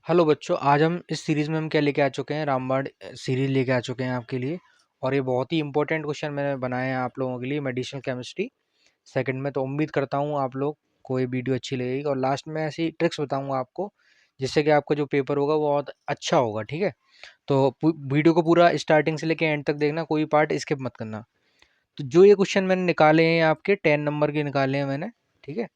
Hello बच्चों, आज हम इस सीरीज़ में हम क्या लेके आ चुके हैं, रामबाण सीरीज लेके आ चुके हैं आपके लिए। और ये बहुत ही इंपॉर्टेंट क्वेश्चन मैंने बनाए हैं आप लोगों के लिए मेडिसिनल केमिस्ट्री सेकंड में। तो उम्मीद करता हूँ आप लोग को ये वीडियो अच्छी लगेगी और लास्ट में ऐसी ट्रिक्स बताऊंगा आपको जिससे कि आपका जो पेपर होगा वो बहुत अच्छा होगा। ठीक है, तो वीडियो को पूरा स्टार्टिंग से लेके एंड तक देखना, कोई पार्ट स्किप मत करना। तो जो ये क्वेश्चन मैंने निकाले हैं आपके 10 नंबर के निकाले हैं मैंने। ठीक है,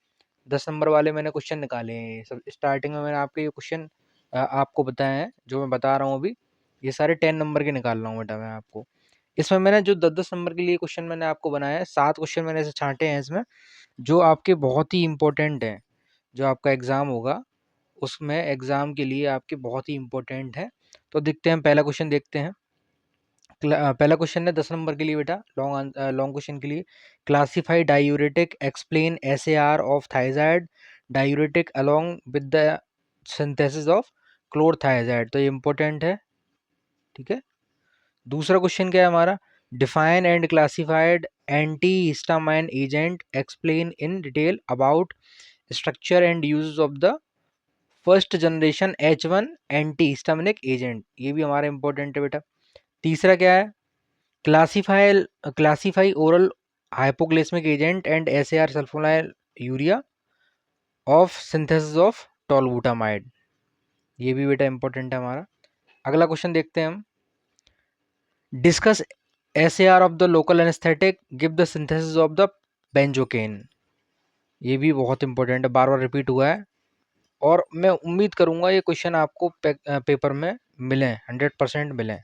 10 नंबर वाले मैंने क्वेश्चन निकाले हैं। ये सब स्टार्टिंग में मैंने आपके ये क्वेश्चन आपको बताए हैं, जो मैं बता रहा हूँ अभी। ये सारे 10 नंबर के निकाल रहा हूँ बेटा मैं आपको। इसमें मैंने जो 10-10 नंबर के लिए क्वेश्चन मैंने आपको बनाया है, 7 क्वेश्चन मैंने ऐसे छांटे हैं इसमें जो आपके बहुत ही इंपॉर्टेंट हैं। जो आपका एग्जाम होगा उसमें एग्जाम के लिए आपके बहुत ही इंपॉर्टेंट है। तो देखते हैं, पहला क्वेश्चन देखते हैं। पहला क्वेश्चन है 10 नंबर के लिए बेटा, लॉन्ग क्वेश्चन के लिए। Classify diuretic, explain SAR of thiazide diuretic along with the synthesis of chlorothiazide. तो ये इंपॉर्टेंट है। ठीक है, दूसरा क्वेश्चन क्या है हमारा, define and classified anti histamine agent, explain in detail about structure and use of the first generation H1 anti histaminic agent. ये भी हमारा इंपॉर्टेंट है बेटा। तीसरा क्या है, classify oral hypoglycemic agent and SAR sulphonyl urea of synthesis of tolbutamide. ये भी बेटा इंपॉर्टेंट है हमारा। अगला क्वेश्चन देखते हैं हम, discuss SAR of the local anaesthetic, give the synthesis of the benzocaine. ये भी बहुत इंपॉर्टेंट है, बार बार रिपीट हुआ है और मैं उम्मीद करूंगा ये क्वेश्चन आपको पेपर में मिले, 100% मिले।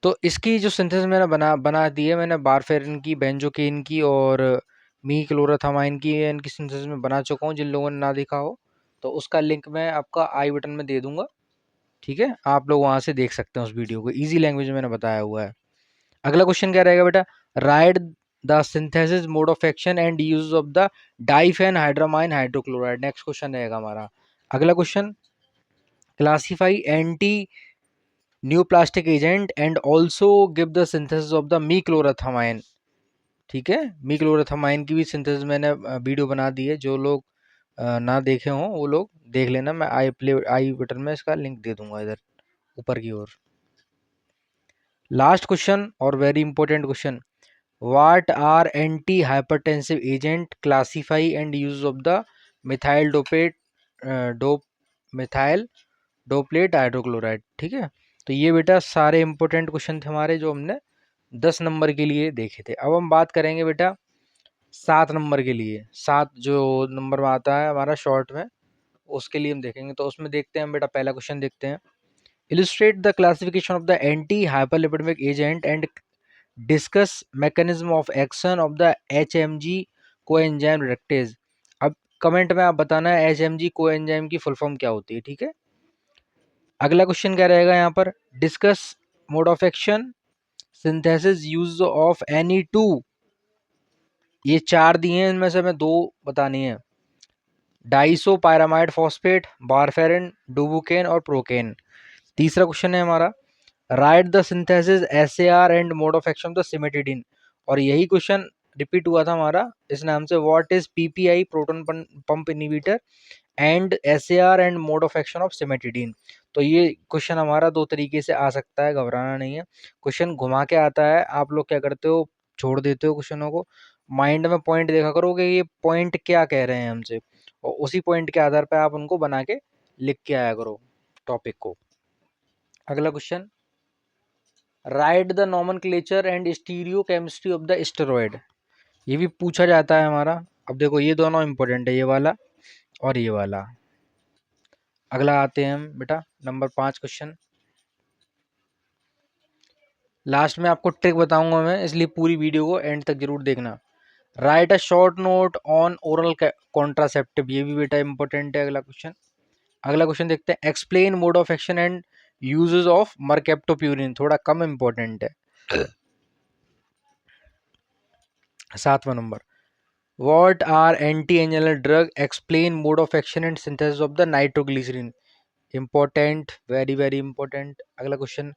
तो इसकी जो सिंथेसिस मैंने बना दी है, मैंने बारफेरिन की, बेंजोकेन की और मी क्लोराथामाइन की, इनकी सिंथेसिस में बना चुका हूँ। जिन लोगों ने ना देखा हो तो उसका लिंक मैं आपका आई बटन में दे दूंगा। ठीक है, आप लोग वहां से देख सकते हैं उस वीडियो को, इजी लैंग्वेज में मैंने बताया हुआ है। अगला क्वेश्चन क्या रहेगा बेटा, write the synthesis mode of action and use of the diphenhydramine hydrochloride. Next question रहेगा हमारा। अगला question, classify anti neoplastic agent and also give the synthesis of the mechlorethamine. ठीक है, मी क्लोराथामाइन की भी सिंथेसिस मैंने वीडियो बना दी है। जो लोग ना देखे हों वो लोग देख लेना, मैं आई बटन में इसका लिंक दे दूंगा इधर ऊपर की ओर। लास्ट क्वेश्चन और very important question, what are anti hypertensive agent, classify and use of the methyl dopate dope methyl dopate hydrochloride. ठीक है, तो ये बेटा सारे इंपॉर्टेंट क्वेश्चन थे हमारे जो हमने 10 नंबर के लिए देखे थे। अब हम बात करेंगे बेटा 7 नंबर के लिए। 7 जो नंबर में आता है हमारा शॉर्ट में, उसके लिए हम देखेंगे। तो उसमें देखते हैं हम बेटा, पहला क्वेश्चन देखते हैं, illustrate the classification of the anti hyperlipidemic agent and discuss mechanism of action of the HMG coenzyme reductase. अब कमेंट में आप बताना है HMG कोएंजाइम की फुल फॉर्म क्या होती है। ठीक है, अगला क्वेश्चन क्या रहेगा यहाँ पर, discuss mode of action, synthesis use of any two. ये 4 दिए हैं, इनमें से हमें 2 बतानी है, डाइसो पायरामाइड फॉस्फेट, बारफेरिन, डुबुकेन और प्रोकेन। तीसरा क्वेश्चन है हमारा, write the synthesis SAR and mode of action of the cimetidine. और यही क्वेश्चन रिपीट हुआ था हमारा इस नाम से, what is PPI proton pump inhibitor and SAR and mode of action of cimetidine. तो ये क्वेश्चन हमारा 2 तरीके से आ सकता है, घबराना नहीं है। क्वेश्चन घुमा के आता है, आप लोग क्या करते हो, छोड़ देते हो क्वेश्चनों को, माइंड में पॉइंट देखा करो कि ये पॉइंट क्या कह रहे हैं हमसे, और उसी पॉइंट के आधार पर आप उनको बना के लिख के आया करो टॉपिक को। अगला question, right the nomenclature and stereo chemistry of the steroid. ये भी पूछा जाता है हमारा। अब देखो ये दोनों इंपॉर्टेंट है, ये वाला और ये वाला। अगला आते हैं हम बेटा, नंबर 5 क्वेश्चन। लास्ट में आपको ट्रिक बताऊंगा मैं, इसलिए पूरी वीडियो को एंड तक जरूर देखना। Right a short note on oral contraceptive. ये भी बेटा इंपॉर्टेंट है। अगला क्वेश्चन, अगला क्वेश्चन देखते हैं, explain mode of action and uses of mercaptopurine. थोड़ा कम इंपॉर्टेंट है। 7वां number, What are anti-angular drug? Explain mode of action and synthesis of the nitroglycerin. Important, very very important. अगला क्वेश्चन,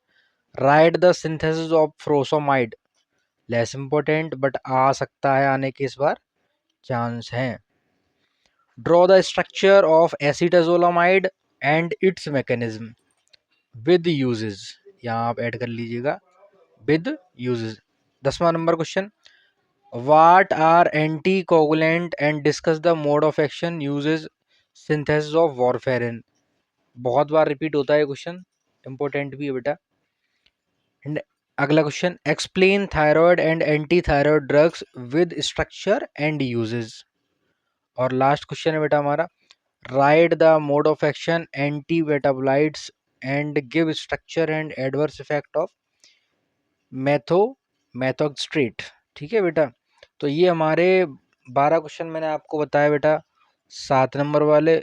write the synthesis of furosemide. Less important but आ सकता है, आने के इस बार चांस हैं. Draw the structure of acetazolamide and its mechanism with uses, यहाँ आप ऐड कर लीजिएगा विद यूजेस। 10वां number question, what are anti coagulant and discuss the mode of action uses synthesis of warfarin. बहुत बार रिपीट होता है क्वेश्चन, इंपॉर्टेंट भी है बेटा। एंड अगला question, explain thyroid and anti thyroid drugs with structure and uses. और last question है बेटा हमारा, write the mode of action anti metabolites and give structure and adverse effect of methotrexate. ठीक है बेटा, तो ये हमारे 12 क्वेश्चन मैंने आपको बताया बेटा 7 नंबर वाले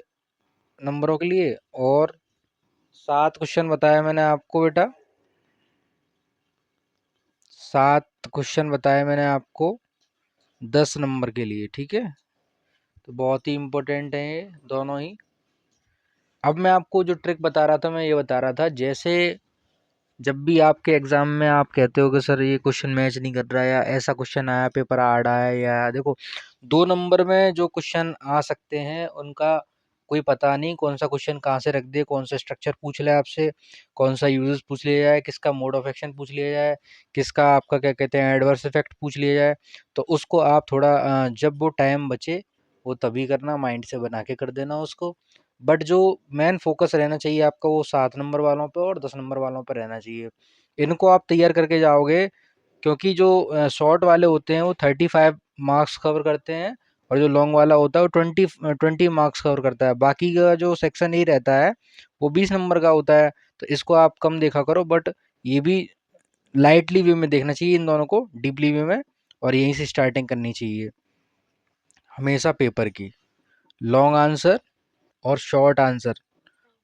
नंबरों के लिए, और 7 क्वेश्चन बताया मैंने आपको बेटा, 7 क्वेश्चन बताए मैंने आपको 10 नंबर के लिए। ठीक है, तो बहुत ही इम्पोर्टेंट है ये दोनों ही। अब मैं आपको जो ट्रिक बता रहा था, मैं ये बता रहा था, जैसे जब भी आपके एग्जाम में आप कहते हो कि सर ये क्वेश्चन मैच नहीं कर रहा है, या ऐसा क्वेश्चन आया पेपर हार्ड आया, या देखो 2 नंबर में जो क्वेश्चन आ सकते हैं उनका कोई पता नहीं, कौन सा क्वेश्चन कहाँ से रख दे, कौन सा स्ट्रक्चर पूछ ले आपसे, कौन सा यूजेस पूछ लिया जाए, किसका मोड ऑफ एक्शन पूछ लिया जाए, किसका आपका क्या कहते हैं एडवर्स इफेक्ट पूछ लिया जाए। तो उसको आप थोड़ा जब वो टाइम बचे वो तभी करना, माइंड से बना के कर देना उसको। बट जो मेन फोकस रहना चाहिए आपका वो 7 नंबर वालों पे और 10 नंबर वालों पे रहना चाहिए। इनको आप तैयार करके जाओगे, क्योंकि जो शॉर्ट वाले होते हैं वो 35 मार्क्स कवर करते हैं, और जो लॉन्ग वाला होता है वो 20 मार्क्स कवर करता है। बाकी का जो सेक्शन ए रहता है वो 20 नंबर का होता है, तो इसको आप कम देखा करो। बट ये भी लाइटली वे में देखना चाहिए इन दोनों को, डीपली वे में, और यहीं से स्टार्टिंग करनी चाहिए हमेशा पेपर की। लॉन्ग आंसर और शॉर्ट आंसर,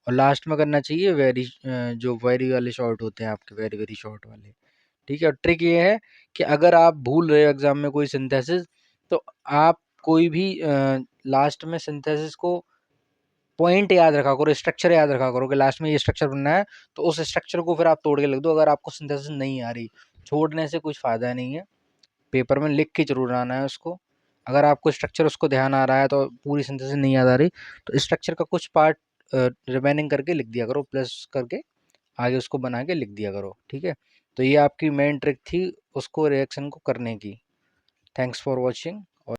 और लास्ट में करना चाहिए वेरी, जो वेरी वाले शॉर्ट होते हैं आपके, वेरी वेरी शॉर्ट वाले। ठीक है, और ट्रिक ये है कि अगर आप भूल रहे हो एग्जाम में कोई सिंथेसिस, तो आप कोई भी लास्ट में सिंथेसिस को पॉइंट याद रखा करो, स्ट्रक्चर याद रखा करो कि लास्ट में ये स्ट्रक्चर बनना है, तो उस स्ट्रक्चर को फिर आप तोड़ के लिख दो अगर आपको सिंथेसिस नहीं आ रही। छोड़ने से कुछ फ़ायदा नहीं है, पेपर में लिख के जरूर आना है उसको। अगर आपको स्ट्रक्चर उसको ध्यान आ रहा है तो पूरी सिंथेसिस नहीं याद आ रही, तो स्ट्रक्चर का कुछ पार्ट रिमेनिंग करके लिख दिया करो, प्लस करके आगे उसको बना के लिख दिया करो। ठीक है, तो ये आपकी मेन ट्रिक थी उसको रिएक्शन को करने की। Thanks for watching.